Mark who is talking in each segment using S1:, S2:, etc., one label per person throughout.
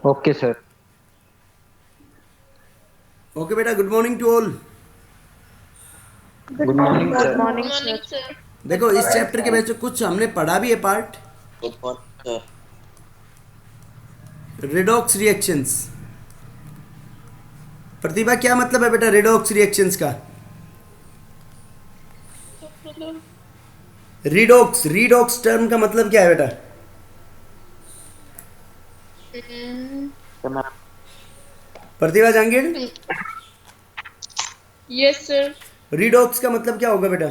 S1: Okay sir.
S2: Okay बेटा, good morning to all.
S1: Good morning
S3: good
S1: sir.
S3: Morning
S4: morning
S3: sir.
S4: Sir.
S2: देखो, इस chapter के में कुछ हमने पढ़ा भी है part,
S5: good morning sir.
S2: Redox reactions. Pratibha, क्या मतलब है बेटा रेडॉक्स रिएक्शंस का?
S4: मतलब
S2: रिडॉक्स रिडॉक्स टर्म का मतलब क्या है बेटा?
S5: सर मैं
S2: प्रतिभा जांगीर,
S4: यस सर।
S2: रिडॉक्स का मतलब क्या होगा बेटा?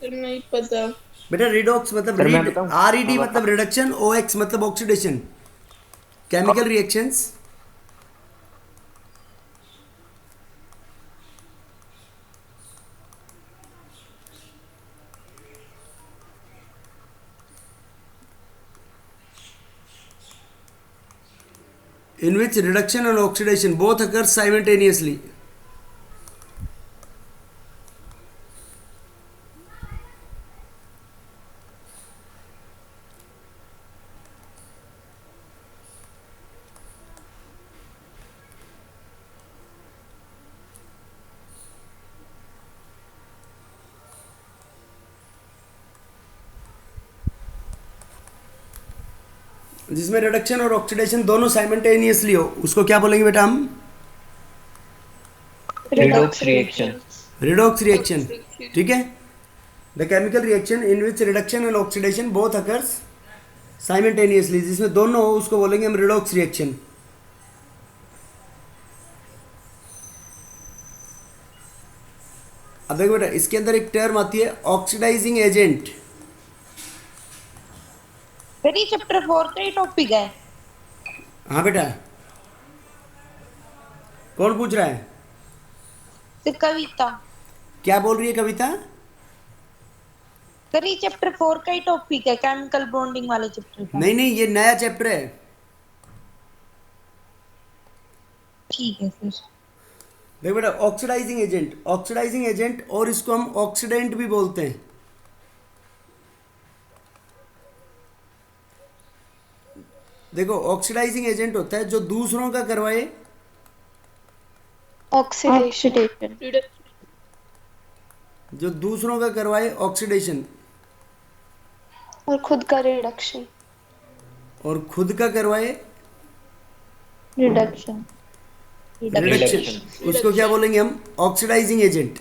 S4: सर नहीं पता।
S2: बेटा रिडॉक्स मतलब
S1: सर मैं
S2: रीड,
S1: बताऊं?
S2: आर ई डी
S5: मैं बता
S2: मतलब रिडक्शन, ओ एक्स मतलब oxidation, chemical reactions. in which reduction and oxidation both occur simultaneously. जिसमें रिडक्शन और ऑक्सीडेशन दोनों साइमल्टेनियसली हो, उसको क्या बोलेंगे बेटा हम?
S1: Redox reaction.
S2: Redox reaction. ठीक है। The chemical reaction in which reduction and oxidation both occurs simultaneously, जिसमें दोनों हो उसको बोलेंगे हम रिडॉक्स रिएक्शन। अब देखो बेटा, इसके अंदर एक टर्म आती है ऑक्सीडाइजिंग एजेंट।
S3: सर ये चैप्टर 4 का ही टॉपिक है।
S2: हाँ बेटा, कौन पूछ रहा है?
S3: सर कविता।
S2: क्या बोल रही है कविता?
S3: सर ये चैप्टर 4 का ही टॉपिक है, केमिकल बॉन्डिंग वाले चैप्टर का।
S2: नहीं नहीं, ये नया चैप्टर है।
S3: ठीक है सर।
S2: देखो बेटा, ऑक्सीडाइजिंग एजेंट, ऑक्सीडाइजिंग एजेंट और इसको हम ऑक्सीडेंट भी बोलते हैं। देखो, ऑक्सीडाइजिंग एजेंट होता है जो दूसरों का करवाए,
S3: ऑक्सीडेशन।
S2: जो दूसरों का करवाए ऑक्सीडेशन,
S6: और खुद का रिडक्शन।
S2: और खुद का करवाए
S3: रिडक्शन।
S2: रिडक्शन। उसको क्या बोलेंगे हम? Oxidising agent.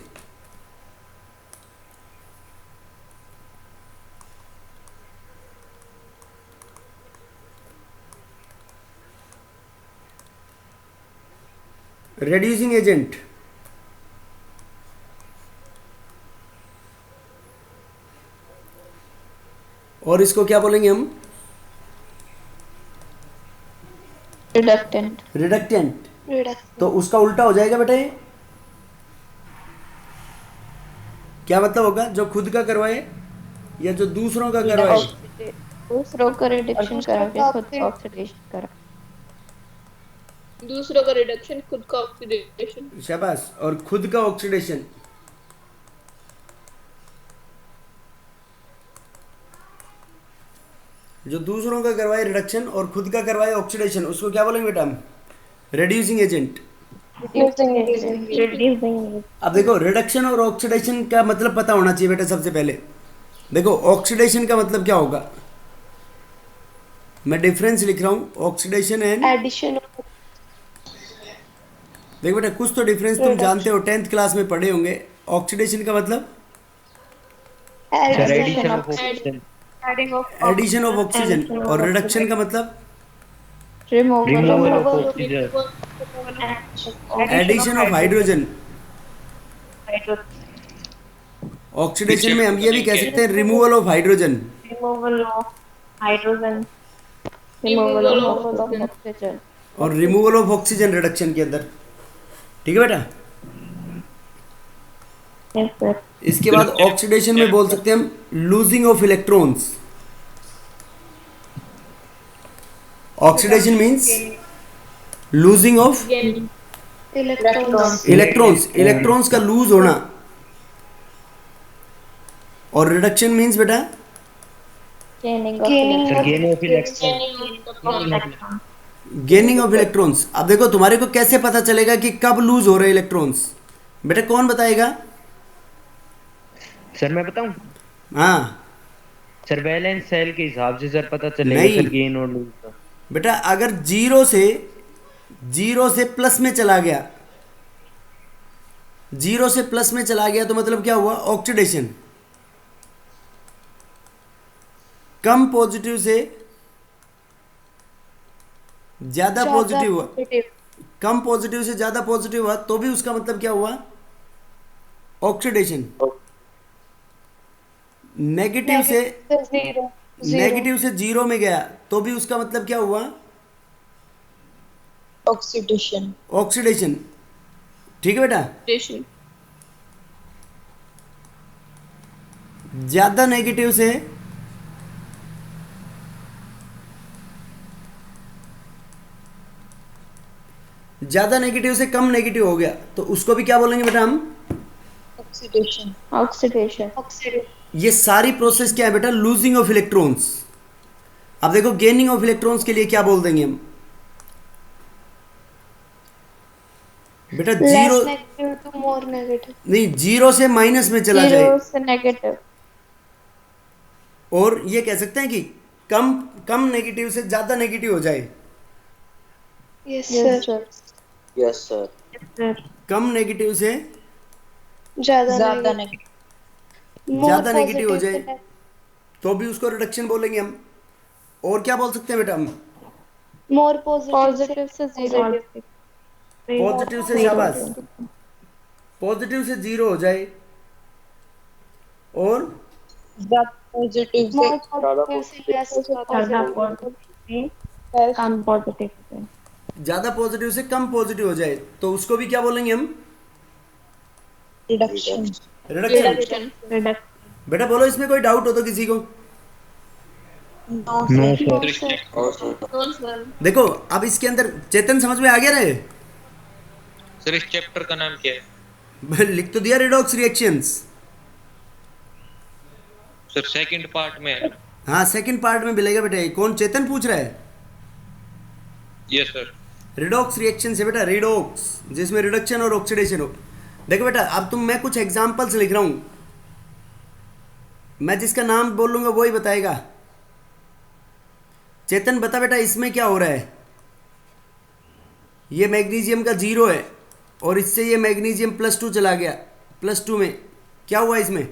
S2: रेड्यूसिंग एजेंट, और इसको क्या बोलेंगे हम?
S3: रिडक्टेंट।
S2: रिडक्टेंट।
S6: रिडक्शन।
S2: तो उसका उल्टा हो जाएगा बेटा, ये क्या मतलब होगा? जो खुद का करवाए या जो दूसरों का करवाए।
S3: दूसरों को रिडक्शन करा के खुद
S6: ऑक्सीडेशन।
S3: ऑक्सीडेशन करा।
S4: दूसरों का रिडक्शन, खुद का ऑक्सीडेशन।
S2: शाबाश। और खुद का ऑक्सीडेशन, जो दूसरों का करवाए रिडक्शन और खुद का करवाए ऑक्सीडेशन, उसको क्या बोलेंगे बेटा हम? Reducing agent.
S3: रिड्यूसिंग।
S2: अब देखो, रिडक्शन और ऑक्सीडेशन का मतलब पता होना चाहिए बेटा सबसे पहले। देखो, ऑक्सीडेशन का मतलब क्या होगा? मैं डिफरेंस लिख रहा हूँ, ऑक्सीडेशन एंड।
S6: एडिशन।
S2: देखो बेटा, कुछ तो डिफरेंस तुम जानते हो, 10th क्लास में पढ़े होंगे। ऑक्सीडेशन का मतलब
S1: sir
S6: addition
S1: addition
S6: of
S1: of oxygen.
S2: Addition of oxygen, और रिडक्शन का मतलब
S3: removal
S1: removal of
S3: of
S1: oxygen.
S2: Addition of hydrogen. Oxidation में हम ये भी कह सकते हैं removal of hydrogen.
S3: Removal of hydrogen.
S4: Removal of
S3: oxygen.
S2: और रिमूवल ऑफ ऑक्सीजन रिडक्शन के अंदर। ठीक है बेटा।
S3: Yes sir.
S2: इसके बाद ऑक्सीडेशन में बोल सकते हैं हम losing of electrons. Oxidation means losing of
S6: electrons.
S2: Electrons, electrons का लूज होना। और रिडक्शन मीन्स बेटा
S6: Gaining
S1: sir
S6: of
S1: gain of electron
S2: gaining of electrons. अब देखो तुम्हारे को कैसे पता चलेगा कि कब लूज हो रहे हैं इलेक्ट्रॉन्स, बेटा कौन बताएगा?
S1: सर मैं बताऊं?
S2: हाँ।
S1: सर वैलेंस सेल के हिसाब से सर पता चलेगा
S2: नहीं
S1: सर गेन और लूज का।
S2: बेटा, अगर जीरो से प्लस में चला गया, जीरो से प्लस में चला गया तो मतलब क्या हुआ? ऑक्सीडेशन। कम पॉजिटिव से ज्यादा पॉजिटिव हुआ, कम पॉजिटिव से ज्यादा पॉजिटिव हुआ तो भी उसका मतलब क्या हुआ? ऑक्सीडेशन। नेगेटिव से
S6: zero.
S2: नेगेटिव से जीरो में गया तो भी उसका मतलब क्या हुआ?
S3: ऑक्सीडेशन।
S2: ऑक्सीडेशन। ठीक है बेटा।
S4: Oxidation.
S2: ज्यादा नेगेटिव से ज्यादा नेगेटिव से कम नेगेटिव हो गया तो उसको भी क्या बोलेंगे बेटा हम?
S3: ऑक्सीडेशन।
S6: Oxidation.
S2: ये सारी प्रोसेस क्या है बेटा? Losing of electrons. अब देखो गेनिंग ऑफ इलेक्ट्रॉन्स के लिए क्या बोल देंगे हम बेटा? Zero
S6: Less negative to more negative.
S2: नहीं, जीरो से माइनस में चला जाए।
S6: Zero से negative.
S2: और ये कह सकते हैं कि कम कम नेगेटिव से ज्यादा नेगेटिव हो जाए।
S6: Yes,
S5: yes sir.
S6: sir.
S2: कम नेगेटिव से
S6: ज्यादा
S3: ज्यादा
S6: negative.
S3: नेगेटिव।
S6: More
S2: ज्यादा नेगेटिव हो
S6: positive
S2: जाए
S6: से
S2: तो भी उसको रिडक्शन बोलेंगे हम। और क्या बोल सकते हैं बेटा हम?
S6: more positive से zero.
S2: पॉजिटिव से शाबाश, पॉजिटिव से जीरो हो जाए और
S3: ज्यादा पॉजिटिव से
S6: More positive से less positive.
S2: ज्यादा पॉजिटिव से कम पॉजिटिव हो जाए तो उसको भी क्या बोलेंगे हम?
S3: रिडक्शन।
S2: रिडक्शन। बेटा बोलो, इसमें कोई डाउट हो तो किसी को?
S3: No
S1: no
S3: sir.
S1: सर।
S5: और सर
S4: No, sir.
S2: देखो अब इसके अंदर चेतन समझ में आ गया रे?
S7: सर इस चैप्टर का नाम क्या है?
S2: लिख तो दिया, redox reactions.
S7: Sir second part में है।
S2: हाँ सेकंड पार्ट में मिलेगा बेटा। ये कौन चेतन पूछ रहा है?
S7: Yes sir.
S2: रिडॉक्स रिएक्शन से बेटा, रिडॉक्स जिसमें रिडक्शन और ऑक्सीडेशन हो। देखो बेटा अब मैं कुछ एग्जांपल्स लिख रहा हूं, मैं जिसका नाम बोलूंगा वही बताएगा। चेतन बता बेटा इसमें क्या हो रहा है? ये मैग्नीशियम का जीरो है और इससे ये मैग्नीशियम +2 चला गया, +2 में क्या हुआ इसमें?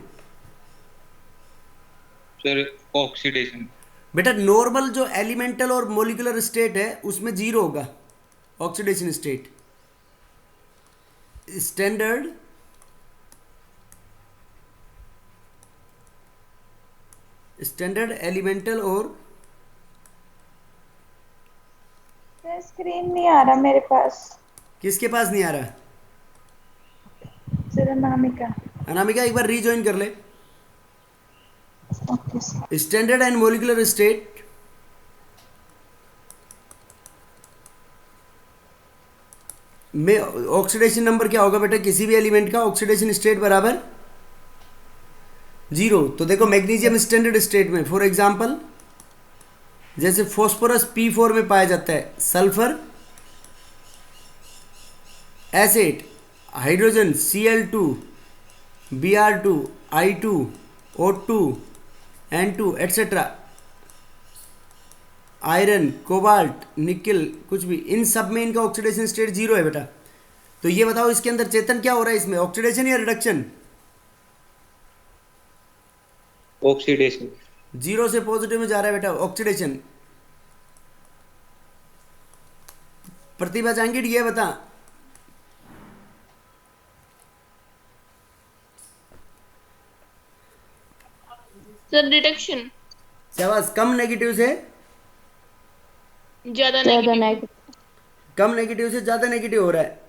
S7: Sir oxidation.
S2: बेटा नॉर्मल जो एलिमेंटल और मोलिकुलर स्टेट है उसमें जीरो होगा ऑक्सीडेशन स्टेट। स्टैंडर्ड एलिमेंटल और
S3: स्क्रीन नहीं आ रहा मेरे पास।
S2: किसके पास नहीं आ रहा?
S3: सर अनामिका।
S2: अनामिका एक बार रीजॉइन कर ले।
S3: Okay sir.
S2: Standard and molecular state में ऑक्सीडेशन नंबर क्या होगा बेटा? किसी भी एलिमेंट का ऑक्सीडेशन स्टेट बराबर जीरो। तो देखो मैग्नीशियम स्टैंडर्ड स्टेट में फॉर एग्जांपल जैसे फॉस्फोरस P4 में पाया जाता है, sulphur acid, hydrogen Cl2, Br2, I2, O2, N2 etcetera, iron, cobalt, निकल, कुछ भी, इन सब में इनका ऑक्सीडेशन स्टेट जीरो है बेटा। तो ये बताओ इसके अंदर चेतन क्या हो रहा है? इसमें ऑक्सीडेशन या रिडक्शन?
S7: ऑक्सीडेशन।
S2: जीरो से पॉजिटिव में जा रहा है बेटा, ऑक्सीडेशन। प्रतिभा जांगिड़ ये बता।
S4: Sir, reduction.
S2: शाबाश। कम नेगेटिव से
S4: ज्यादा negative.
S2: कम नेगेटिव से ज्यादा नेगेटिव हो रहा है,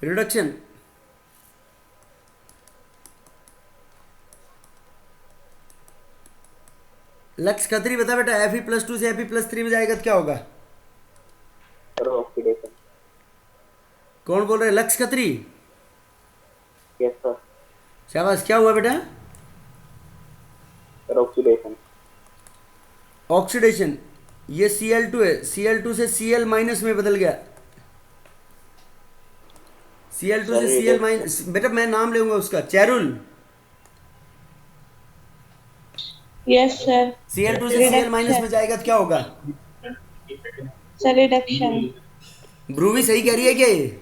S2: रिडक्शन। लक्ष्य खत्री बता बेटा, Fe+2 से Fe+3 में जाएगा तो क्या होगा?
S5: Sir oxidation.
S2: कौन बोल रहे हैं? लक्ष्य खत्री।
S5: Yes sir.
S2: शाबाश। क्या हुआ बेटा?
S5: Sir oxidation.
S2: ऑक्सीडेशन, ये Cl2 है, Cl2 से Cl माइनस में बदल गया, Cl2 से Cl माइनस। बेटा मैं नाम लूंगा उसका, चैरुल।
S3: Yes sir.
S2: Cl2 से Cl माइनस में जाएगा तो क्या होगा?
S3: Sir reduction.
S2: ब्रूवी सही कह रही है क्या ये?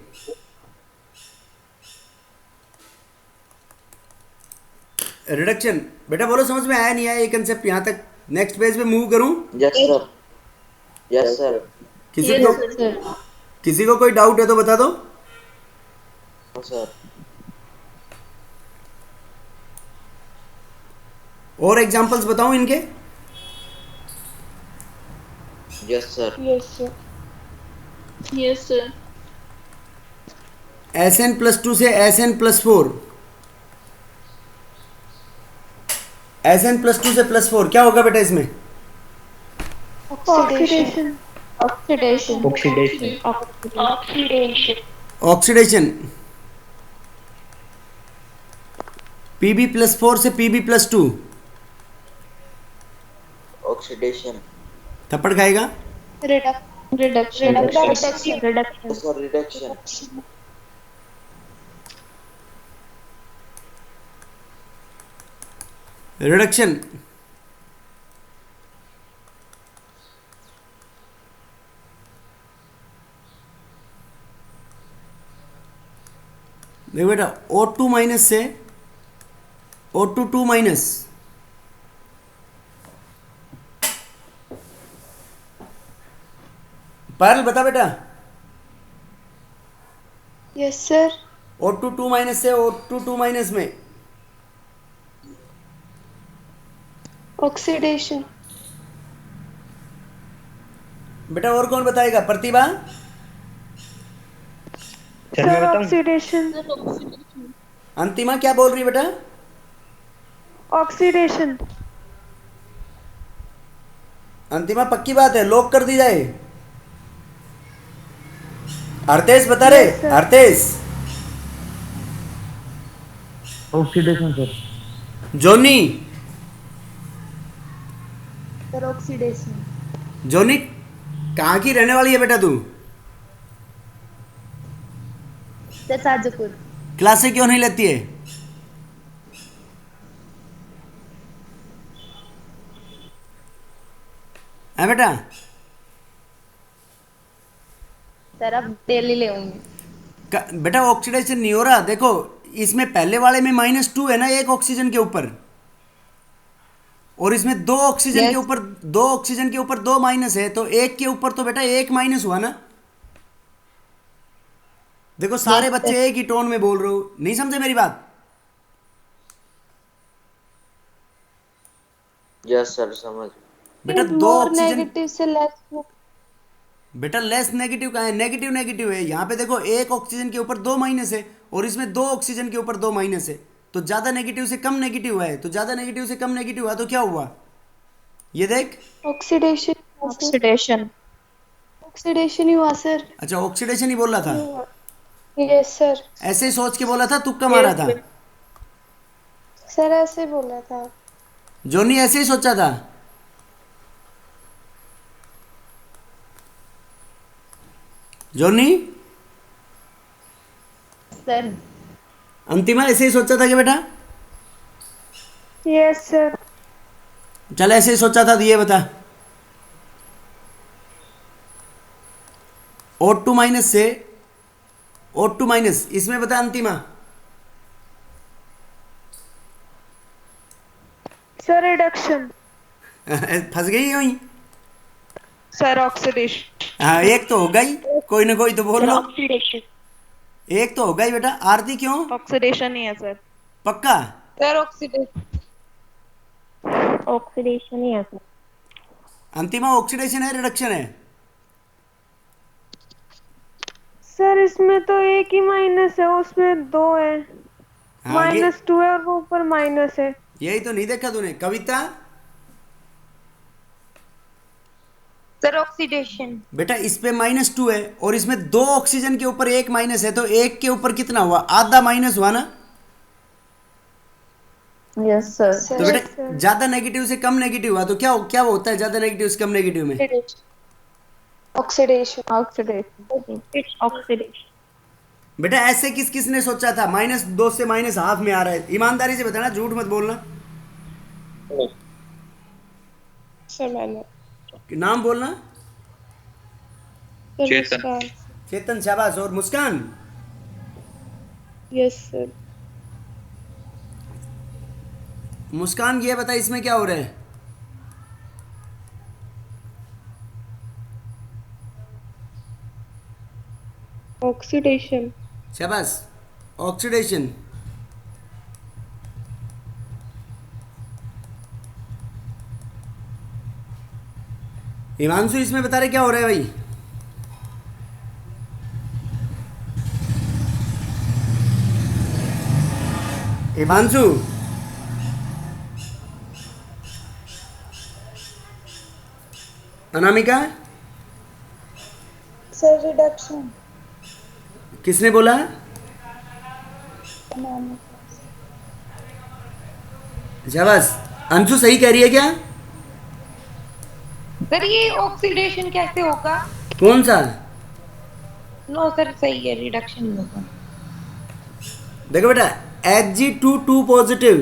S2: रिडक्शन। बेटा बोलो समझ में आया नहीं आया ये कंसेप्ट यहाँ तक? नेक्स्ट पेज पे मूव करूं?
S5: Yes sir, yes sir.
S2: किसी
S4: Yes,
S2: को
S4: sir.
S2: किसी को कोई डाउट है तो बता दो।
S5: सर
S2: और एग्जांपल्स बताऊं इनके?
S5: Yes sir.
S6: Yes, sir.
S4: Yes, sir.
S2: Sn+2 से Sn+4, Sn+2 से +4 क्या होगा बेटा इसमें?
S6: Oxidation.
S4: Oxidation.
S1: Oxidation.
S4: Oxidation.
S2: Oxidation. Pb+4 से Pb+2
S5: ऑक्सीडेशन।
S2: थप्पड़ खाएगा।
S4: Reduction. Reduction.
S5: Sir reduction.
S2: Reduction. देखो बेटा O2 माइनस से O2 2 माइनस, पारुल बता बेटा।
S6: Yes, sir.
S2: O2 2 माइनस से O2 2 माइनस में
S6: Oxidation.
S2: बेटा और कौन बताएगा? प्रतिभा।
S1: सर मैं बताऊं?
S6: Oxidation.
S2: अंतिमा क्या बोल रही है बेटा?
S6: Oxidation.
S2: अंतिमा पक्की बात है, लॉक कर दी जाए? अर्थेश बता रहे?
S6: Yes, sir.
S2: Arthesh.
S1: Oxidation sir.
S2: Johnny.
S6: Sir, oxidation.
S2: Johnny कहाँ की रहने वाली है बेटा तू?
S6: Sir, Sajapur.
S2: क्लासे क्यों नहीं लेती है? है बेटा?
S6: Sir, अब डेली ले होंगे।
S2: बेटा ऑक्सीडेशन नहीं हो रहा। देखो इसमें पहले वाले में -2 है ना एक ऑक्सीजन के ऊपर, और इसमें दो ऑक्सीजन के ऊपर दो माइनस है, तो एक के ऊपर तो बेटा एक माइनस हुआ ना। देखो सारे बच्चे एक ही टोन में बोल रहे हो, नहीं समझे मेरी बात?
S5: यस सर समझ।
S2: बेटा दो ऑक्सीजन,
S6: नेगेटिव से लेस।
S2: बेटा लेस नेगेटिव कहाँ है? नेगेटिव नेगेटिव है यहाँ पे। देखो एक ऑक्सीजन के ऊपर दो माइनस है और इसमें दो ऑक्सीजन के ऊपर दो माइनस है, तो ज्यादा नेगेटिव से कम नेगेटिव है, तो ज्यादा नेगेटिव से कम नेगेटिव हुआ तो क्या हुआ? ये देख।
S6: ऑक्सीडेशन।
S4: Oxidation.
S6: ऑक्सीडेशन ही हुआ सर।
S2: अच्छा ऑक्सीडेशन ही बोल रहा था?
S6: Yes sir.
S2: ऐसे ही सोच के बोला था, तुक्का मारा था?
S6: सर ऐसे बोला था।
S2: जोनी ऐसे ही सोचा था? जोनी।
S6: सर।
S2: अंतिमा ऐसे ही सोचा था क्या बेटा?
S6: Yes sir.
S2: चल ऐसे ही सोचा था, ये बता। O2 माइनस से O2 माइनस, इसमें बता अंतिमा।
S6: Sir reduction.
S2: फंस गई वहीं।
S6: Sir oxidation.
S2: हाँ एक तो होगा ही, कोई ना कोई तो बोल लो।
S4: Oxidation.
S2: एक तो होगा ही बेटा। आरती क्यों?
S6: ऑक्सीडेशन ही है सर।
S2: पक्का?
S3: Sir oxidation.
S4: Oxidation ही है sir.
S2: अंतिमा ऑक्सीडेशन है रिडक्शन है?
S6: सर इसमें तो एक ही माइनस है, उसमें दो है।
S2: हाँ, ये
S6: -2 है और वो ऊपर माइनस है।
S2: यही तो नहीं देखा तूने। कविता
S3: सर ऑक्सीडेशन।
S2: बेटा इस पे -2 है और इसमें दो ऑक्सीजन के ऊपर एक माइनस है, तो एक के ऊपर कितना हुआ? आधा माइनस हुआ ना।
S4: Yes, sir.
S2: तो बेटा ज्यादा नेगेटिव से कम नेगेटिव हुआ तो क्या क्या होता है ज्यादा नेगेटिव से कम नेगेटिव में?
S6: Oxidation.
S4: Oxidation. Oxidation.
S2: बेटा ऐसे किस किसने सोचा था -2 से -1/2 में आ रहा है? ईमानदारी से बताना, झूठ मत बोलना।
S6: Sir, मैंने
S2: नाम बोलना।
S7: चेतन।
S2: चेतन, शाबाश। और मुस्कान?
S6: Yes, sir.
S2: मुस्कान ये बता इसमें क्या हो रहा है?
S6: Oxidation.
S2: शाबाश, ऑक्सीडेशन। हिमांशु इसमें बता रहे क्या हो रहा है भाई? हिमांशु, अनामिका?
S6: Sir, reduction.
S2: किसने बोला? शाबाश। अंशु सही कह रही है क्या?
S3: सर ये ऑक्सीडेशन कैसे होगा?
S2: कौन सा?
S3: नो सर सही है, रिडक्शन होगा।
S2: देखो बेटा, Hg2 पॉजिटिव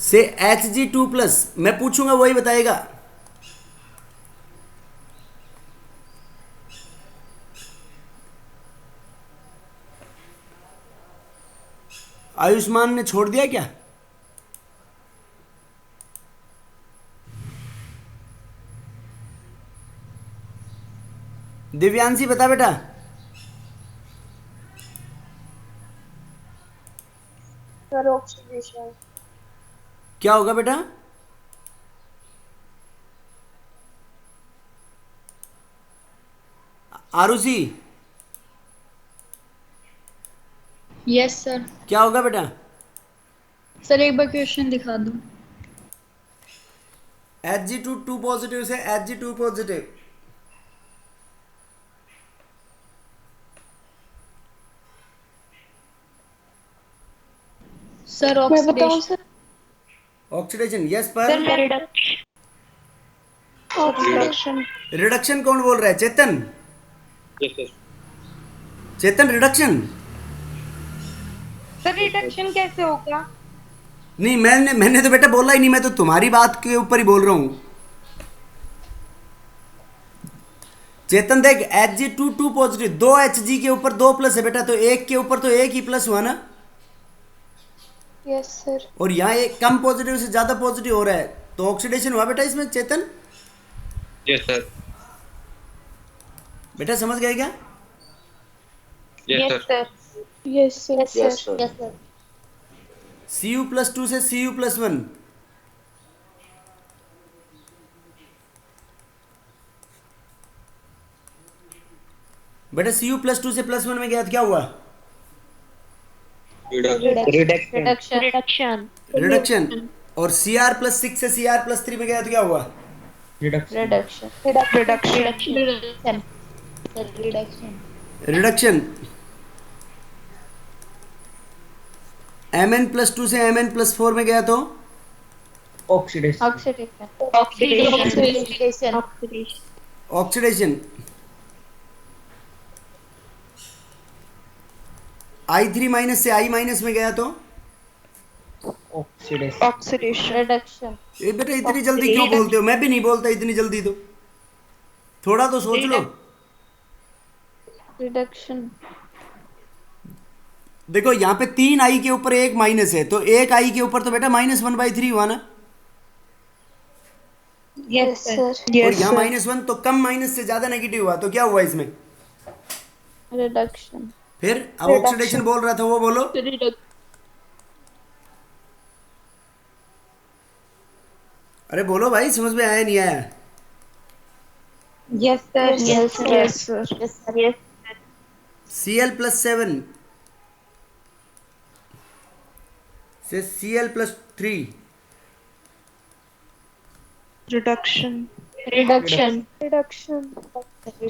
S2: से Hg2+, मैं पूछूंगा वही बताएगा। आयुष्मान ने छोड़ दिया क्या? दिव्यांशी बता बेटा।
S6: Sir, oxidation.
S2: क्या होगा बेटा? Arushi
S8: yes sir.
S2: क्या होगा बेटा?
S8: सर एक बार क्वेश्चन दिखा दो।
S2: Hg2 पॉजिटिव से Hg2 पॉजिटिव।
S8: सर
S6: मैं बताऊं
S8: ऑक्सीडेशन।
S6: सर?
S2: ऑक्सीडेशन यस पर
S6: Oxidation.
S2: रिडक्शन कौन बोल रहा है? Chetan?
S7: Yes sir.
S2: Chetan reduction?
S3: Sir reduction कैसे होगा?
S2: नहीं, मैंने तो बेटा बोला ही नहीं, मैं तो तुम्हारी बात के ऊपर ही बोल रहा हूँ। चेतन देख, Hg2 पॉजिटिव, 2 Hg के ऊपर 2 प्लस है बेटा, तो एक के ऊपर तो एक ही प्लस हुआ ना।
S6: Yes, sir.
S2: और यहाँ एक कम पॉजिटिव से ज्यादा पॉजिटिव हो रहा है, तो ऑक्सीडेशन हुआ बेटा इसमें। चेतन
S7: यस सर।
S2: बेटा समझ गए क्या?
S7: Yes sir.
S6: Yes, sir.
S5: Yes, sir.
S4: Yes, sir.
S2: Cu+2 से Cu+1। बेटा Cu+2 से +1 में गया तो क्या हुआ?
S1: रिडक्शन।
S2: रिडक्शन। और Cr+6 से Cr+3 में गया तो क्या हुआ?
S4: Reduction.
S2: रिडक्शन। Mn+2 से Mn+4 में गया तो
S1: ऑक्सीडेशन।
S4: Oxidation.
S2: ऑक्सीडेशन। I3- से I- में गया तो
S1: ऑक्सीडेशन।
S4: Reduction.
S2: ये बेटा इतनी जल्दी क्यों बोलते हो? मैं भी नहीं बोलता इतनी जल्दी, तो थोड़ा तो सोच लो।
S4: Reduction.
S2: देखो यहाँ पे 3 I के ऊपर एक माइनस है, तो एक I के ऊपर तो बेटा -1/3 हुआ ना।
S3: Yes sir.
S2: और यहाँ -1 तो कम माइनस से ज्यादा नेगेटिव हुआ, तो क्या हुआ इसमें?
S4: Reduction.
S2: फिर अब ऑक्सीडेशन बोल रहा था वो बोलो। अरे बोलो भाई, समझ में आया नहीं आया?
S3: Yes sir.
S4: Yes, sir. Yes.
S2: Cl+7 से Cl+3।
S6: Reduction.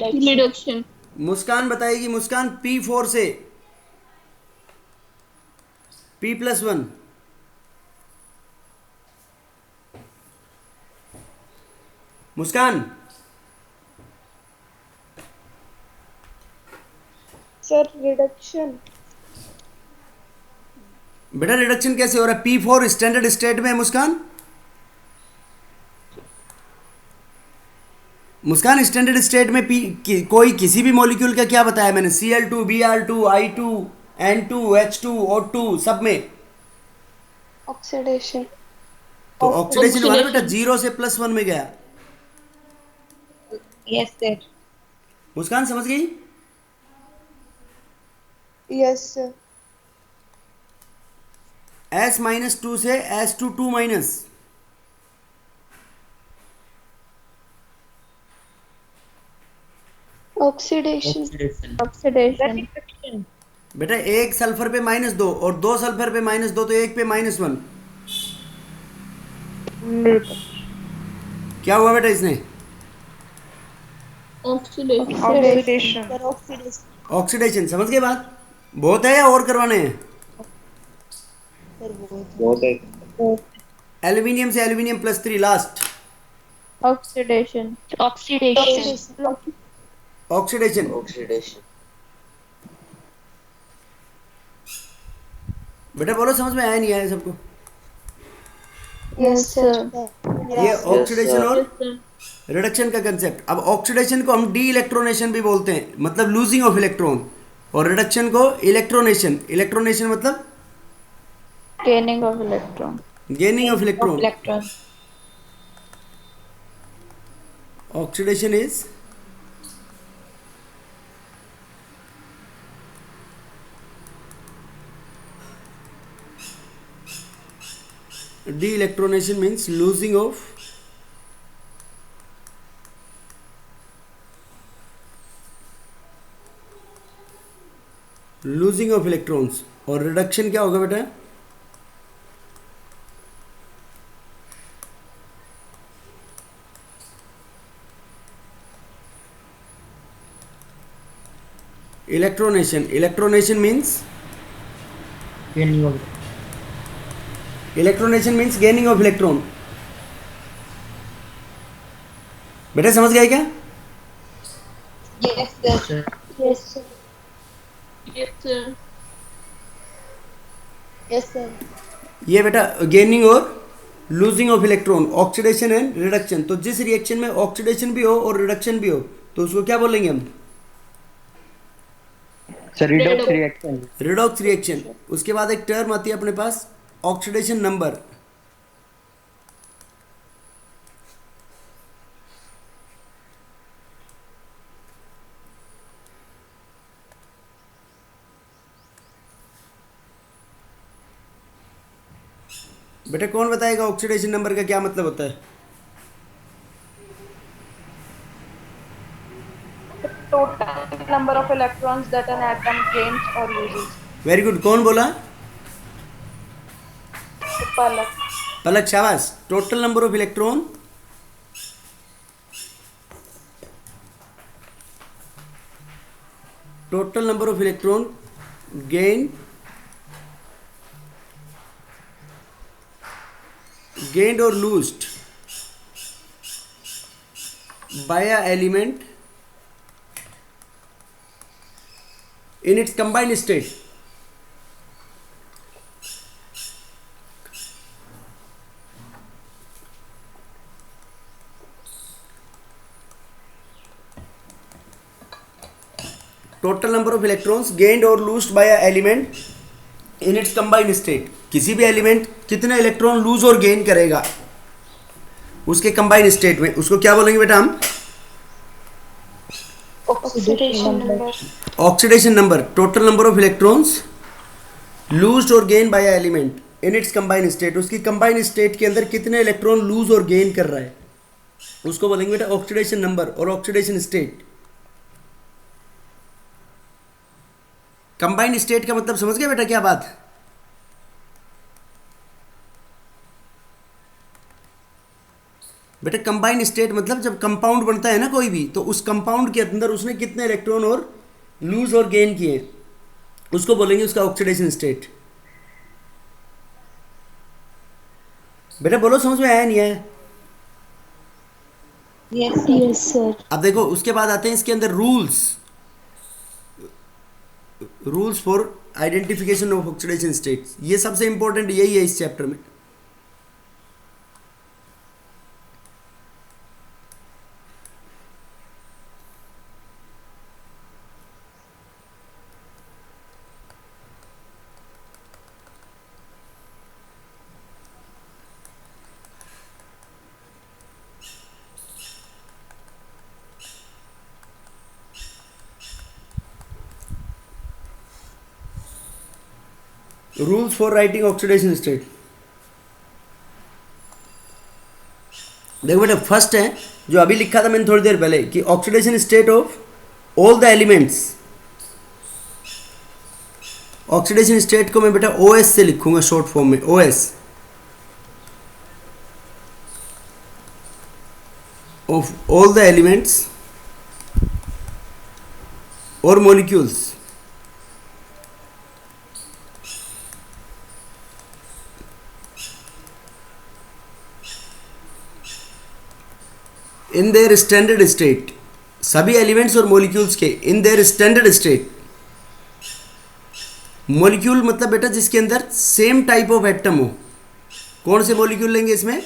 S8: Reduction.
S2: मुस्कान बताएगी। मुस्कान P4 से P+1। मुस्कान,
S6: सर रिडक्शन।
S2: बेटा रिडक्शन कैसे हो रहा है? P4 स्टैंडर्ड स्टेट में है मुस्कान। मुस्कान स्टैंडर्ड स्टेट में कोई किसी भी मॉलिक्यूल का क्या बताया मैंने? Cl2, Br2, I2, N2, H2, O2 सब में।
S6: ऑक्सीडेशन।
S2: तो ऑक्सीडेशन वाला बेटा 0 से +1 में गया।
S3: Yes, sir.
S2: मुस्कान समझ गई?
S6: Yes sir.
S2: S-2 से S2 2-।
S6: ऑक्सीडेशन।
S4: ऑक्सीडेशन।
S2: बेटा एक सल्फर पे -2 और 2 सल्फर पे -2 तो एक पे -1। क्या हुआ बेटा इसने?
S8: ऑक्सीडेशन।
S2: ऑक्सीडेशन। समझ गए बात? बहुत है या और करवाने हैं?
S1: बहुत है।
S2: एल्यूमिनियम से aluminium +3 last.
S4: Oxidation. Oxidation.
S2: Oxidation.
S5: Oxidation.
S2: बेटा बोलो, समझ में आया नहीं आया सबको?
S6: Yes sir.
S2: ये ऑक्सीडेशन
S5: sir.
S2: और रिडक्शन का कंसेप्ट। अब ऑक्सीडेशन को हम डी इलेक्ट्रोनेशन भी बोलते हैं, मतलब लूजिंग ऑफ इलेक्ट्रॉन, और रिडक्शन को इलेक्ट्रोनेशन। इलेक्ट्रोनेशन मतलब
S4: gaining of electron.
S2: Gaining of electron.
S3: Electron.
S2: Oxidation is de-electronation means losing of electrons। और रिडक्शन क्या होगा बेटा? इलेक्ट्रोनेशन। इलेक्ट्रोनेशन means इलेक्ट्रोनेशन means gaining of electron. बेटा समझ गए क्या?
S3: Yes, sir.
S6: Yes sir.
S8: Yes, sir.
S3: Yes, sir.
S2: ये बेटा गेनिंग और losing of electron, oxidation and reduction. तो जिस रिएक्शन में ऑक्सीडेशन भी हो और रिडक्शन भी हो तो उसको क्या बोलेंगे हम?
S1: Sir redox reaction.
S2: Redox reaction. उसके बाद एक टर्म आती है अपने पास, ऑक्सीडेशन नंबर। बेटा कौन बताएगा ऑक्सीडेशन नंबर का क्या मतलब होता है?
S6: Total number of electrons that an atom gains और लूजेस।
S2: Very good. कौन बोला?
S6: पलक।
S2: पलक, शाबाश। Total number of electron gained or loosed by a element in its combined state। Total number of electrons gained और loosed by a element in its combined state. किसी भी element कितने electron lose और gain करेगा उसके combined state में, उसको क्या बोलेंगे बेटा हम?
S6: Oxidation number.
S2: Oxidation number. Total number of electrons loosed और gain by a element in its combined state. उसकी कंबाइंड स्टेट के अंदर कितने इलेक्ट्रॉन लूज और गेन कर रहा है उसको बोलेंगे बेटा ऑक्सीडेशन नंबर और ऑक्सीडेशन स्टेट। कंबाइंड स्टेट का मतलब समझ गए बेटा क्या बात? बेटा कंबाइंड स्टेट मतलब जब कंपाउंड बनता है ना कोई भी, तो उस कंपाउंड के अंदर उसने कितने इलेक्ट्रॉन और लूज और गेन किए उसको बोलेंगे उसका ऑक्सीडेशन स्टेट। बेटा बोलो, समझ में आया नहीं आया?
S3: Yes sir.
S2: अब देखो उसके बाद आते हैं इसके अंदर rules, rules for identification of oxidation states. ये सबसे इंपॉर्टेंट यही है इस चैप्टर में। Rules for writing oxidation state. देखो बेटा फर्स्ट है जो अभी लिखा था मैंने थोड़ी देर पहले कि oxidation state of all the elements. Oxidation state को मैं बेटा ओएस से लिखूंगा शॉर्ट फॉर्म में, OS of all the elements और molecules in their standard state. सभी एलिमेंट्स और मॉलिक्यूल्स के in their standard state. Molecule मतलब बेटा जिसके अंदर सेम टाइप ऑफ एटम हो। कौन से मॉलिक्यूल लेंगे इसमें?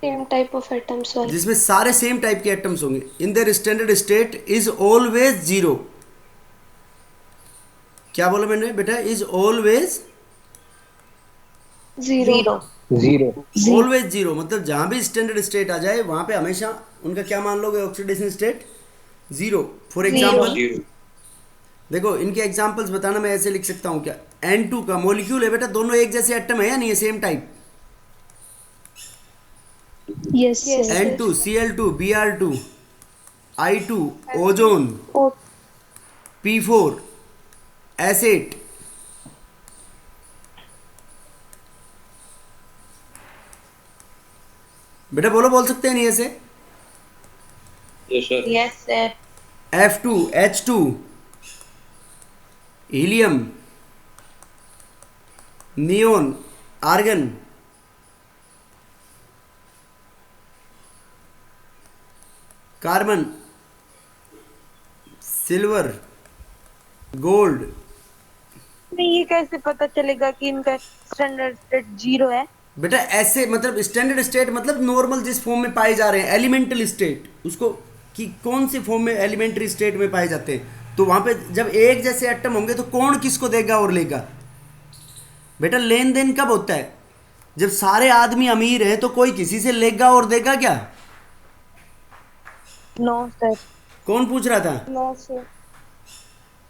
S8: Same type of atoms, sir.
S2: जिसमें सारे सेम टाइप के एटम्स होंगे। इन their standard state is always zero. क्या बोला मैंने बेटा? Is always
S8: Zero.
S2: Always zero, मतलब जहां भी स्टैंडर्ड स्टेट आ जाए वहां पे हमेशा उनका क्या मान लोगे? Oxidation state zero. For example देखो इनके एग्जाम्पल्स बताना, मैं ऐसे लिख सकता हूँ क्या? N2 का मॉलिक्यूल है बेटा, दोनों एक जैसे एटम है या नहीं है? Same type.
S8: Yes, sir.
S2: N2 Cl2 Br2 I2 ozone P4 acid. बेटा बोलो, बोल सकते हैं नहीं ऐसे?
S7: Yes sir.
S3: Yes sir.
S2: F2 H2 helium neon argon carbon silver gold.
S3: नहीं, ये कैसे पता चलेगा कि इनका स्टैंडर्ड स्टेट जीरो है?
S2: बेटा ऐसे मतलब स्टैंडर्ड स्टेट मतलब नॉर्मल जिस फॉर्म में पाए जा रहे हैं, एलिमेंटल स्टेट उसको कि कौन से फॉर्म में एलिमेंट्री स्टेट में पाए जाते हैं। तो वहां पे जब एक जैसे एटम होंगे तो कौन किसको देगा और लेगा? बेटा लेन देन कब होता है? जब सारे आदमी अमीर हैं तो कोई किसी से लेगा और देगा क्या?
S3: No sir.
S2: कौन पूछ रहा था?
S3: No sir.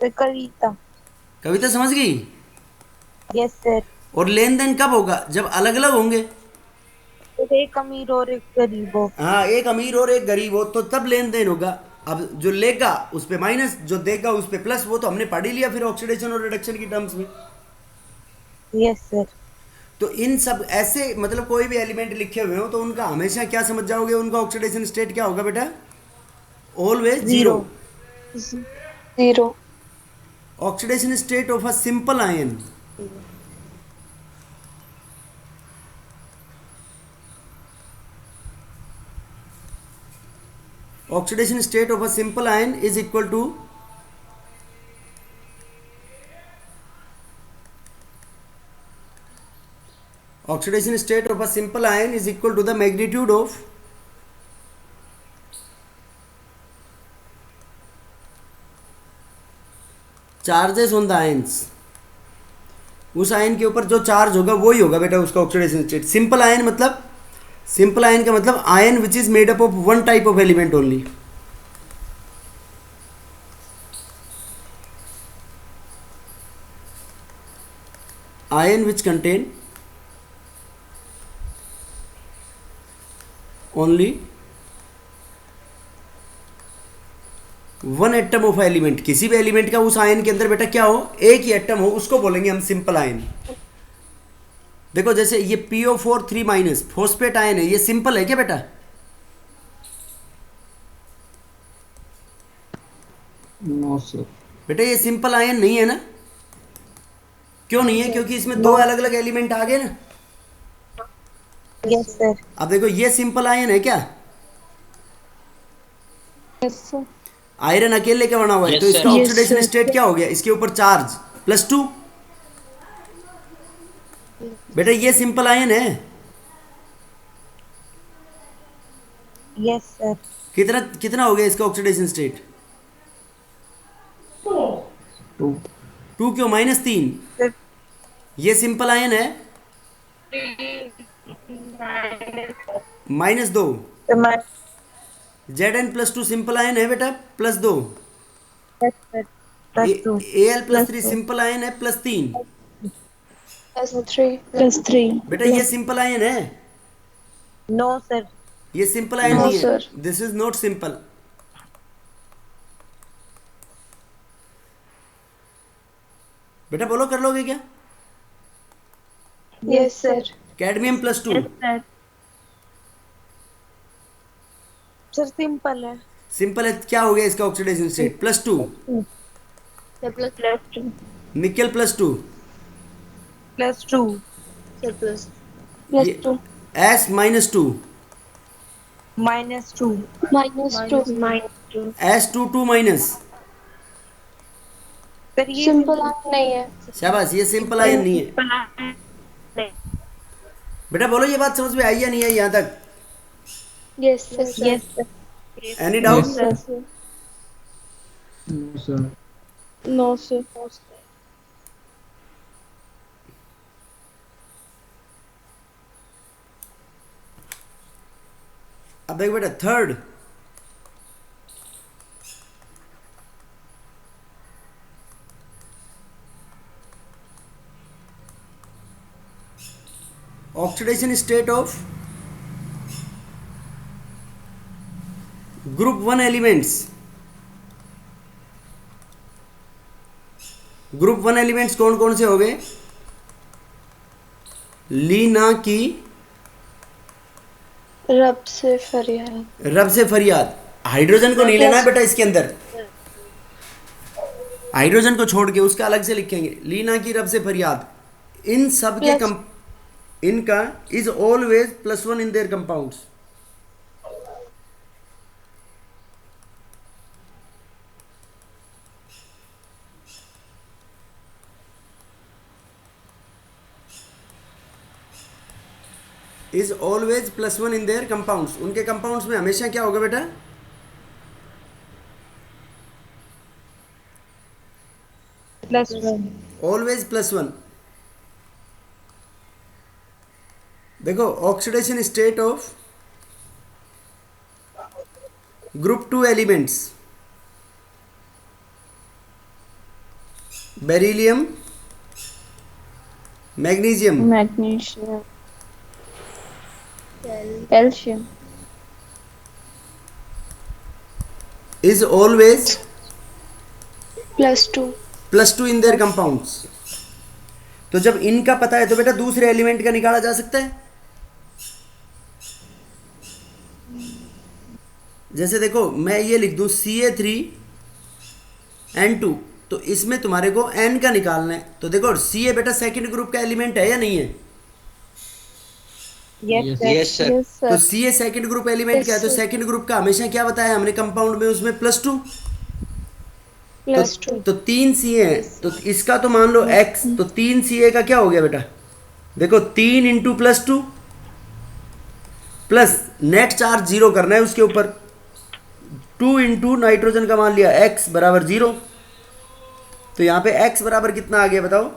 S3: कविता।
S2: कविता समझ गई?
S3: Yes sir.
S2: और लेन देन कब होगा? जब अलग अलग होंगे।
S3: एक अमीर और एक गरीब हो।
S2: हाँ, एक अमीर और एक गरीब हो तो तब लेन देन होगा। अब जो लेगा उस पे माइनस, जो देगा उस पे प्लस, वो तो हमने पढ़ ही लिया फिर ऑक्सीडेशन और रिडक्शन की टर्म्स में।
S3: Yes sir.
S2: तो इन सब ऐसे मतलब कोई भी एलिमेंट लिखे हुए हो तो उनका हमेशा क्या समझ जाओगे? उनका ऑक्सीडेशन स्टेट क्या होगा बेटा? Always zero.
S8: Zero.
S2: Oxidation state of a simple ion. Oxidation state of a simple ion is equal to oxidation state of a simple ion is equal to the magnitude of charges on the ions. उस ion के ऊपर जो charge होगा वही होगा बेटा उसका oxidation state. Simple ion मतलब, सिंपल आयन का मतलब ion which is made up of one type of element only. Ion which contain only one atom of element. किसी भी एलिमेंट का उस आयन के अंदर बेटा क्या हो? एक ही एटम हो, उसको बोलेंगे हम सिंपल आयन। देखो जैसे ये PO4 3 माइनस फॉस्फेट आयन है, ये सिंपल है क्या बेटा?
S1: No sir.
S2: बेटा ये सिंपल आयन नहीं है ना। क्यों नहीं है? क्योंकि इसमें दो अलग अलग एलिमेंट आ गए ना।
S3: Yes sir.
S2: अब देखो ये सिंपल आयन है क्या?
S8: Yes, sir.
S2: आयरन अकेले का बना हुआ है,
S7: Yes,
S2: तो इसका
S7: sir.
S8: Yes,
S2: oxidation
S8: sir.
S2: State क्या हो गया? इसके ऊपर चार्ज +2। बेटा ये सिंपल आयन है।
S3: Yes sir.
S2: कितना कितना हो गया इसका ऑक्सीडेशन स्टेट? 2 क्यों? -3।
S3: सर
S2: ये सिंपल आयन है। -2।
S3: तो मैं
S2: Zn+2 सिंपल आयन है बेटा, +2।
S3: Yes sir +2
S2: Al+3 simple ion है, +3।
S8: +3. +3.
S2: बेटा ये सिंपल आयन है।
S3: No sir.
S2: ये सिंपल आयन
S8: No,
S2: नहीं है,
S8: sir.
S2: This is not simple. बेटा बोलो, कर लोगे क्या?
S8: Yes, sir.
S2: Cadmium
S3: sir simple है।
S2: सिंपल है, क्या हो गया इसका ऑक्सीडेशन स्टेट? +2। निकेल+2
S3: +2
S2: ये
S8: +2.
S2: S-2
S3: -2
S8: -2.
S2: S2 2 minus.
S3: सर ये
S8: सिंपल नहीं है।
S2: शाबाश, ये सिंपल आयन नहीं है। बेटा बोलो, ये बात समझ में आई या नहीं आई यहाँ तक?
S8: Yes, sir.
S3: Yes sir.
S2: Any doubt?
S8: Yes, sir. No, sir.
S2: अब देखो बेटा, third oxidation state of group 1 elements. Group 1 elements कौन कौन से हो गए? लीना की
S8: रब से फरियाद।
S2: रब से फरियाद। हाइड्रोजन को नहीं लेना है बेटा इसके अंदर, हाइड्रोजन को छोड़ के उसका अलग से लिखेंगे। लीना की रब से फरियाद, इन सब के इनका is always +1 in their compounds. Is always +1 in their compounds. उनके कंपाउंड्स में हमेशा क्या होगा बेटा?
S3: +1
S2: ऑलवेज +1। देखो oxidation state of group 2 elements, beryllium, magnesium,
S4: Magnesium. Calcium.
S2: is always
S8: +2.
S2: +2 in their compounds. तो जब इनका पता है तो बेटा दूसरे एलिमेंट का निकाला जा सकता है। जैसे देखो, मैं ये लिख दूं Ca3N2, तो इसमें तुम्हारे को N का निकालना है। तो देखो Ca बेटा सेकंड ग्रुप का एलिमेंट है या नहीं है?
S3: Yes sir.
S7: Yes, sir.
S4: Yes, sir.
S2: तो Ca सेकंड ग्रुप एलिमेंट क्या है? तो सेकंड ग्रुप का हमेशा क्या बताया हमने कंपाउंड में? उसमें +2।
S8: +2.
S2: तो 3 Ca है, तो इसका तो मान लो X, तो 3 Ca का क्या हो गया बेटा? देखो 3 × +2 प्लस नेट चार्ज 0 करना है उसके ऊपर, 2 × नाइट्रोजन का मान लिया X बराबर 0। तो यहाँ पे X बराबर कितना आ गया बताओ?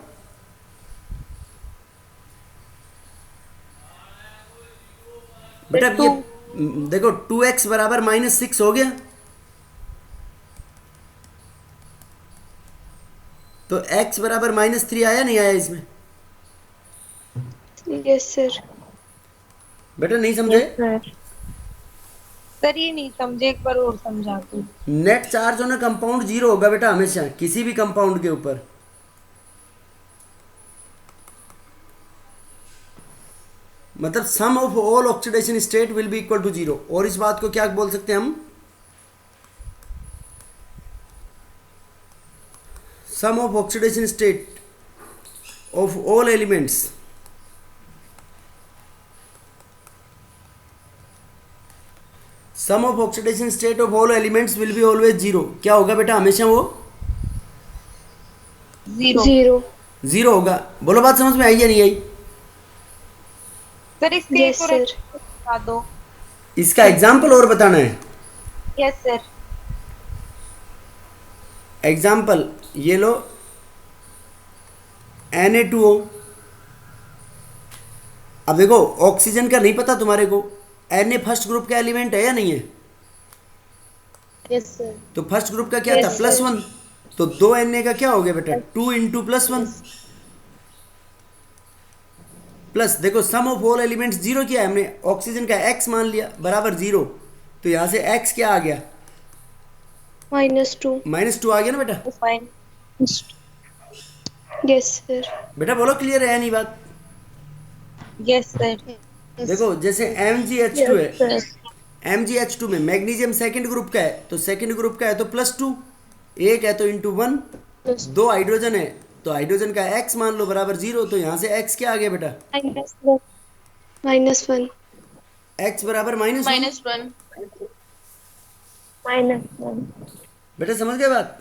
S2: बेटा ये देखो 2x बराबर -6 हो गया। तो x बराबर -3 आया नहीं आया इसमें?
S8: Yes, sir.
S2: बेटा नहीं समझे?
S3: सर ये नहीं समझे, एक बार और समझा दो।
S2: नेट चार्ज होना कंपाउंड 0 होगा बेटा हमेशा, किसी भी कंपाउंड के ऊपर। मतलब sum of all oxidation state will be equal to 0। और इस बात को क्या बोल सकते हैं हम? Sum of oxidation state of all elements sum of oxidation state of all elements will be always zero. क्या होगा बेटा हमेशा वो
S8: जीरो।
S2: जीरो होगा। बोलो बात समझ में आई या नहीं आई?
S3: सर इसके
S8: यस
S3: एक और
S8: सर।
S3: बता दो।
S2: इसका एग्जाम्पल और बताना है।
S3: Yes sir.
S2: एग्जाम्पल ये लो Na2O। अब देखो ऑक्सीजन का नहीं पता तुम्हारे को, Na फर्स्ट ग्रुप का एलिमेंट है या नहीं है?
S8: Yes sir.
S2: तो फर्स्ट ग्रुप का क्या था?
S8: Yes,
S2: plus
S8: sir.
S2: 1। तो 2 Na का क्या हो गया बेटा? 2 इंटू प्लस 1 प्लस देखो सम ऑफ ऑल एलिमेंट्स जीरो किया है हमने, ऑक्सीजन का x मान लिया बराबर जीरो। तो यहां से x क्या आ गया?
S8: -2।
S2: -2 आ गया ना बेटा?
S3: फाइन।
S8: Yes sir.
S2: बेटा बोलो क्लियर है या नहीं बात?
S3: Yes sir.
S2: देखो जैसे MgH2 है,
S8: सर।
S2: MgH2 में मैग्नीशियम सेकंड ग्रुप का है, तो सेकंड ग्रुप का है तो +2, एक है तो इंटू 1, दो हाइड्रोजन है तो हाइड्रोजन का x मान लो बराबर जीरो। तो यहाँ से x क्या आ गया बेटा?
S8: -1।
S2: x बराबर -1।
S8: -1।
S2: बेटा समझ गए बात?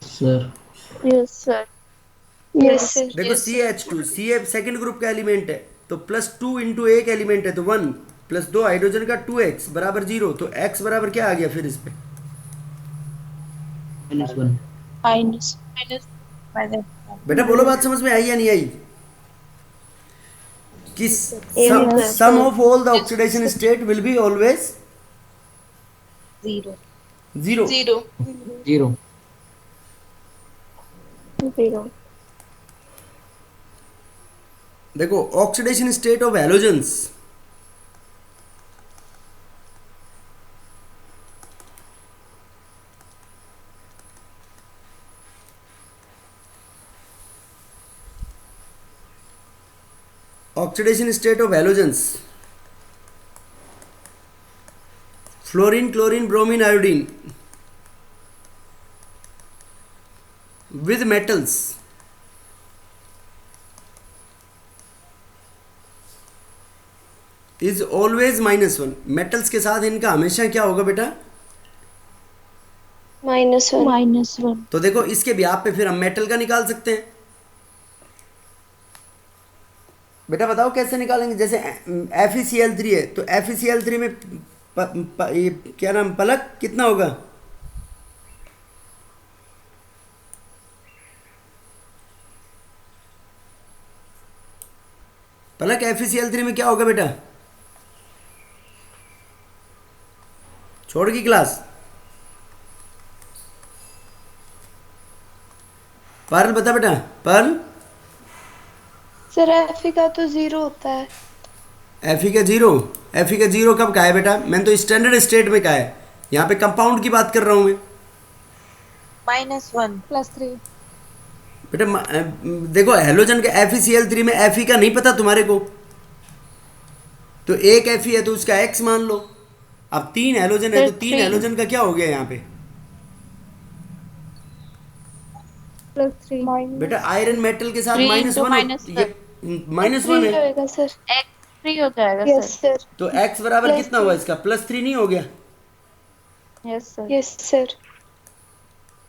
S4: Yes, sir.
S8: Yes sir.
S2: देखो CH2 Ca सेकंड ग्रुप का एलिमेंट है तो +2 इंटू एक एलिमेंट है तो 1 प्लस 2 हाइड्रोजन का 2x बराबर जीरो। तो x बराबर क्या आ गया फिर इस पे?
S8: माइनस।
S2: बेटा बोलो बात समझ में आई या नहीं आई? कि
S4: Yes,
S2: sum of all the oxidation state will be always
S3: zero.
S2: Zero.
S7: Zero.
S4: Zero.
S2: देखो oxidation state of halogens, oxidation state of halogens, fluorine chlorine bromine iodine with metals is always -1। Metals के साथ इनका हमेशा क्या होगा बेटा?
S8: -1।
S2: तो देखो इसके भी आप पे फिर हम मेटल का निकाल सकते हैं। बेटा बताओ कैसे निकालेंगे? जैसे FeCl3 है तो FeCl3 में ये क्या नाम पलक कितना होगा? पलक FeCl3 में क्या होगा बेटा? छोड़ की क्लास। पारुल बता बेटा। पारुल
S8: सर Fe का तो 0 होता है।
S2: Fe का जीरो कब कहा है बेटा? मैंने तो स्टैंडर्ड स्टेट में कहा है, यहाँ पे कंपाउंड की बात कर रहा हूँ मैं।
S3: -1
S8: +3।
S2: बेटा देखो हेलोजन के FeCl3 में Fe का नहीं पता तुम्हारे को, तो एक Fe है तो उसका x मान लो। अब 3 हेलोजन है तो 3 हेलोजन का क्या हो गया यहाँ पे?
S8: +3।
S2: बेटा आयरन मेटल के साथ -1 ये -1 है
S8: होगा सर।
S4: Free हो जाएगा
S8: यस
S4: sir.
S8: सर।
S2: तो x बराबर कितना हुआ इसका? +3 नहीं हो गया?
S4: Yes, sir.
S8: Yes sir.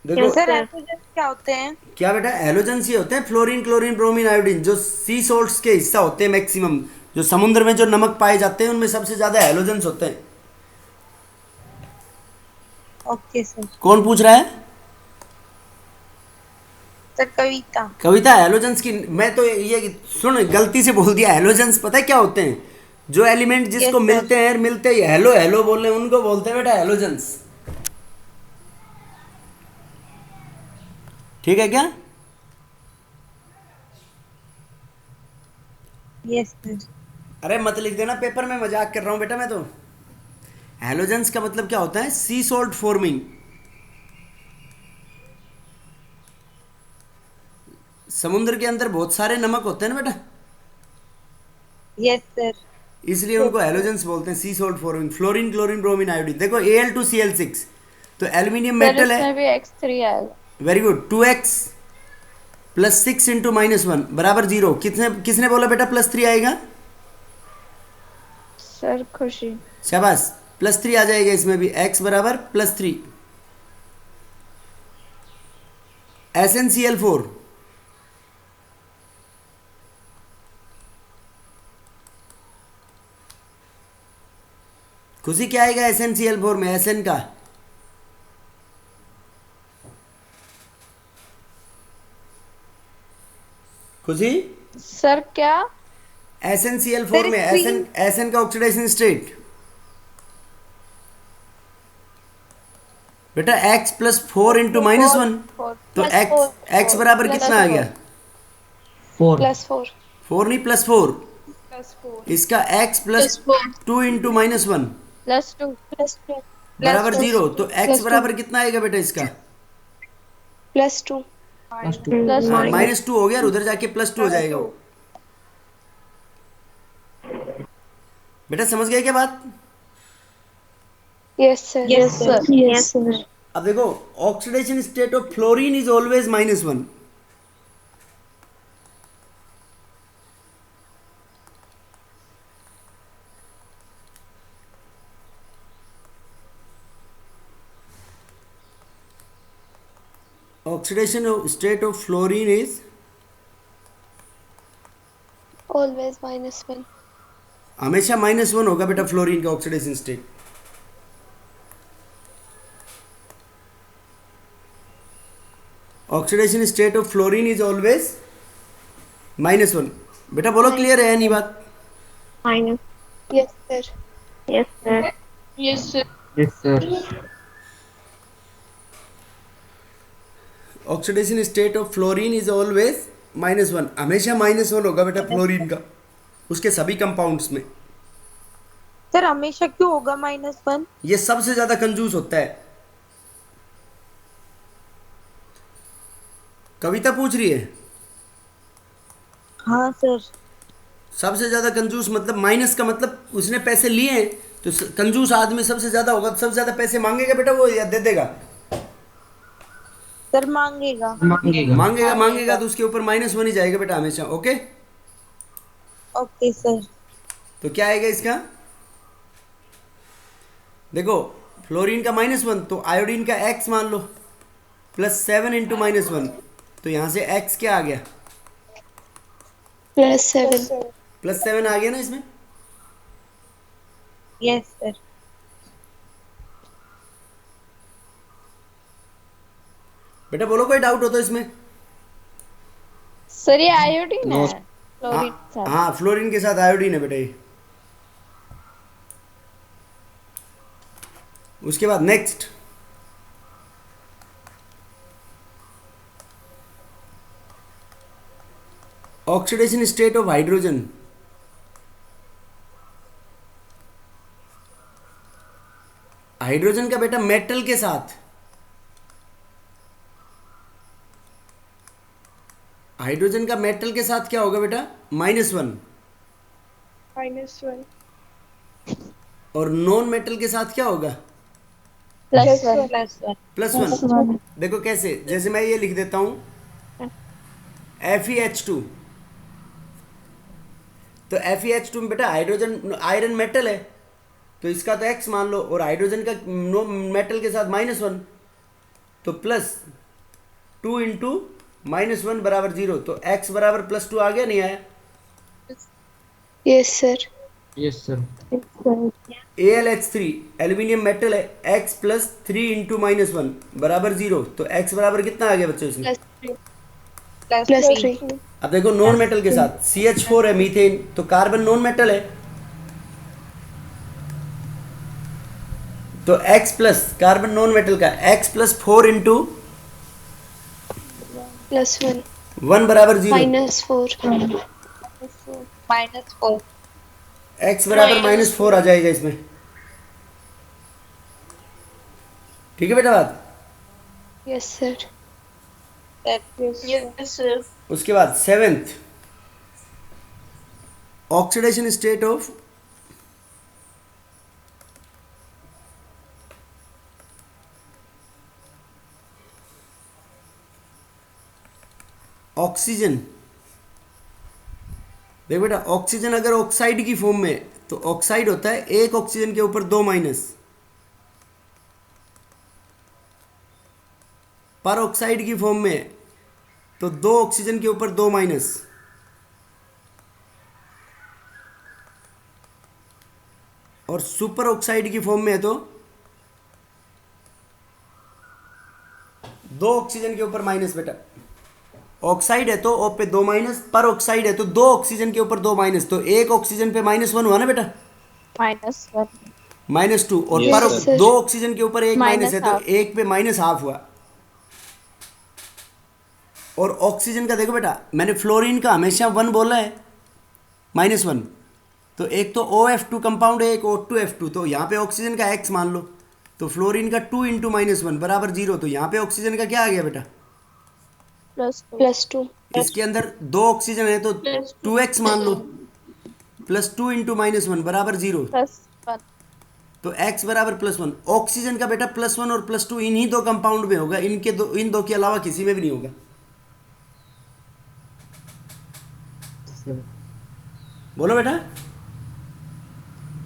S2: देखो
S3: सर हाइड्रोजन क्या होते हैं?
S2: क्या बेटा हेलोजन्स ये होते हैं फ्लोरीन क्लोरीन ब्रोमीन आयोडीन, जो सी सोल्ट्स के हिस्सा होते हैं मैक्सिमम, जो समुद्र में जो नमक पाए जाते हैं उनमें सबसे ज्यादा हेलोजन्स होते हैं।
S3: Okay sir.
S2: कौन पूछ रहा है?
S3: सर कविता।
S2: कविता हेलोजन्स की मैं तो ये सुन गलती से बोल दिया। हेलोजन्स पता है क्या होते हैं? जो एलिमेंट जिसको
S3: Yes, sir.
S2: मिलते हैं हेलो हेलो बोल रहे हैं उनको बोलते हैं बेटा हेलोजन्स। ठीक है क्या?
S3: Yes sir.
S2: अरे मत लिख देना पेपर में, मजाक कर रहा हूँ बेटा मैं तो। हेलोजन्स का मतलब क्या होता है? सी सॉल्ट फॉर्मिंग। समुद्र के अंदर बहुत सारे नमक होते हैं ना बेटा,
S3: यस सर।
S2: इसलिए उनको हेलोजन्स बोलते हैं, सी salt forming. Fluorine chlorine bromine iodine. देखो Al2Cl6 तो एल्यूमिनियम मेटल है।
S4: इसमें भी X3 आएगा।
S2: Very good. 2x + 6 इंटू -1 बराबर 0। किसने बोला बेटा +3 आएगा?
S4: Sir, खुशी।
S2: शाबाश, +3 आ जाएगा इसमें भी, x बराबर +3। SnCl4, खुशी क्या आएगा SnCl4 में, Sn का? खुशी,
S4: सर क्या?
S2: SnCl4 में Sn का ऑक्सीडेशन स्टेट बेटा x + 4 × -1, तो x बराबर कितना आ गया?
S1: 4
S8: +4
S2: 4 नहीं, +4। इसका x + 2 × -1
S4: +2
S2: बराबर 0, तो x बराबर कितना आएगा बेटा इसका?
S8: +2
S2: हाँ, -2 हो गया और उधर जाके +2 हो जाएगा वो। बेटा समझ गए क्या बात?
S8: यस सर
S4: यस सर
S2: अब देखो, oxidation state of fluorine is always -1। Oxidation state of fluorine is
S8: always -1
S2: हमेशा -1 होगा बेटा फ्लोरीन का oxidation state. Oxidation state of fluorine is always -1। बेटा बोलो, क्लियर है नहीं बात?
S8: Yes sir
S4: yes sir
S1: yes sir.
S2: Oxidation state of fluorine is always -1, हमेशा -1 होगा बेटा फ्लोरीन का, उसके सभी कंपाउंड्स में।
S3: सर हमेशा क्यों होगा -1?
S2: ये सबसे ज्यादा कंजूस होता है। कविता पूछ रही है,
S3: हाँ सर।
S2: सबसे ज्यादा कंजूस मतलब माइनस का मतलब उसने पैसे लिए हैं, तो कंजूस आदमी सबसे ज्यादा होगा, तो सबसे ज्यादा पैसे मांगेगा बेटा वो या दे देगा?
S3: सर मांगेगा।
S2: मांगेगा तो उसके ऊपर -1 ही जाएगा बेटा हमेशा। Okay
S3: okay sir.
S2: तो क्या आएगा इसका? देखो, फ्लोरीन का -1, तो आयोडीन का x मान लो, +7 × -1, तो यहां से x क्या आ गया?
S8: +7
S2: +7 आ गया ना इसमें?
S3: Yes sir.
S2: बेटा बोलो, कोई डाउट हो तो इसमें?
S4: सर ये आयोडीन है फ्लोरीन के साथ।
S2: हाँ, फ्लोरीन के साथ आयोडीन है बेटा ये। उसके बाद next, oxidation state of hydrogen. Hydrogen का बेटा मेटल के साथ, हाइड्रोजन का मेटल के साथ क्या होगा बेटा? -1। और नॉन मेटल के साथ क्या होगा? +1। देखो कैसे, जैसे मैं ये लिख देता हूं FeH2, तो FeH2 में बेटा हाइड्रोजन आयरन मेटल है, तो इसका तो x मान लो, और हाइड्रोजन का नो मेटल के साथ -1, तो +2 × -1 बराबर 0, तो x बराबर +2 आ गया, नहीं आया?
S8: Yes sir
S1: yes sir.
S2: AlH3 aluminium metal है, x + 3 × -1 बराबर 0, तो x बराबर कितना आ गया बच्चों इसमें?
S8: +3
S2: अब देखो, नॉन मेटल के साथ CH4 है, मीथेन, तो कार्बन नॉन मेटल है, तो x plus carbon non metal का x + 4 ×
S8: +1
S2: 1 बराबर 0,
S8: -4
S3: -4।
S2: x बराबर -4 आ जाएगा इसमें। ठीक है बेटा बात?
S8: Yes sir
S3: yes sir.
S2: उसके बाद 7th, oxidation state of oxygen. देख बेटा, ऑक्सीजन अगर ऑक्साइड की फॉर्म में तो ऑक्साइड होता है एक ऑक्सीजन के ऊपर 2 माइनस। पर ऑक्साइड की फॉर्म में है तो 2 ऑक्सीजन के ऊपर 2 माइनस। और सुपर ऑक्साइड की फॉर्म में है तो 2 ऑक्सीजन के ऊपर माइनस। बेटा ऑक्साइड है तो O पे 2 माइनस, पर ऑक्साइड है तो 2 ऑक्सीजन के ऊपर 2 माइनस, तो एक ऑक्सीजन पे -1 हुआ ना बेटा,
S4: -1
S2: -2। और
S7: Yes,
S2: पर
S7: sir.
S2: 2 ऑक्सीजन के ऊपर एक माइनस है तो
S4: -1/2
S2: एक पे -1/2 हुआ। और ऑक्सीजन का देखो बेटा, मैंने फ्लोरीन का हमेशा 1 बोला है, -1। तो एक तो OF2 कंपाउंड है, एक O2F2, तो यहाँ पे ऑक्सीजन का X मान लो, तो फ्लोरीन का 2 × -1 बराबर 0। तो यहाँ पे ऑक्सीजन का क्या आ गया बेटा,
S4: +2
S2: इसके अंदर 2 ऑक्सीजन है तो 2x मान लो, +2 × -1 बराबर 0।
S4: +1
S2: तो x बराबर +1। ऑक्सीजन का बेटा +1 और +2 इन्हीं 2 कंपाउंड में होगा, इन दो के अलावा किसी में भी नहीं होगा। बोलो बेटा।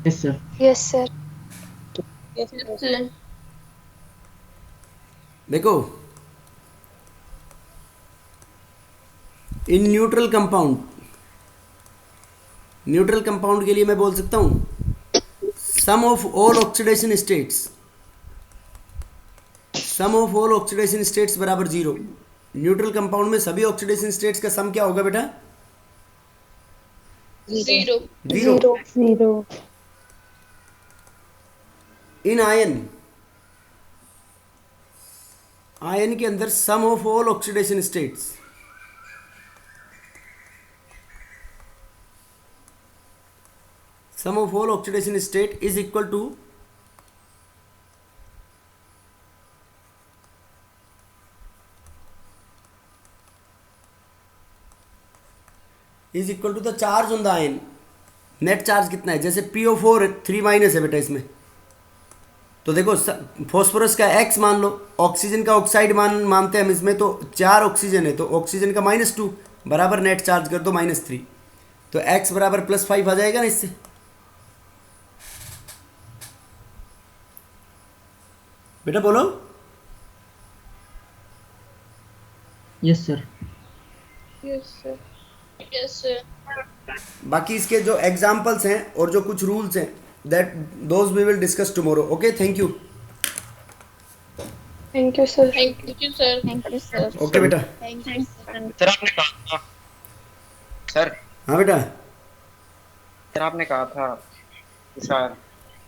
S6: Yes sir.
S8: Yes, sir.
S2: देखो इन न्यूट्रल कंपाउंड के लिए मैं बोल सकता हूं सम ऑफ ऑल ऑक्सीडेशन स्टेट्स बराबर 0। न्यूट्रल कंपाउंड में सभी ऑक्सीडेशन स्टेट्स का सम क्या होगा बेटा,
S8: 0.
S2: 0। इन आयन के अंदर sum of all oxidation states, sum of all oxidation state is equal to the charge on the ion. Net charge कितना है, जैसे PO4 3- है बेटा इसमें, तो देखो फॉस्फोरस का X मान लो, ऑक्सीजन का ऑक्साइड मानते हैं हम इसमें, तो 4 ऑक्सीजन है तो ऑक्सीजन का -2 बराबर नेट चार्ज कर दो -3, तो X बराबर +5 आ जाएगा ना इससे। बेटा बोलो।
S6: Yes sir.
S8: Yes, sir.
S2: बाकी इसके जो एग्जाम्पल्स हैं और जो कुछ रूल्स हैं those we will discuss tomorrow. Okay, thank you.
S8: Thank you, sir.
S4: Thank you sir.
S2: Okay बेटा।
S7: सर आपने कहा था सर
S2: हाँ बेटा।
S7: सर आपने कहा था तुषार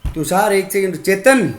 S2: तुषार, एक सेकंड। चेतन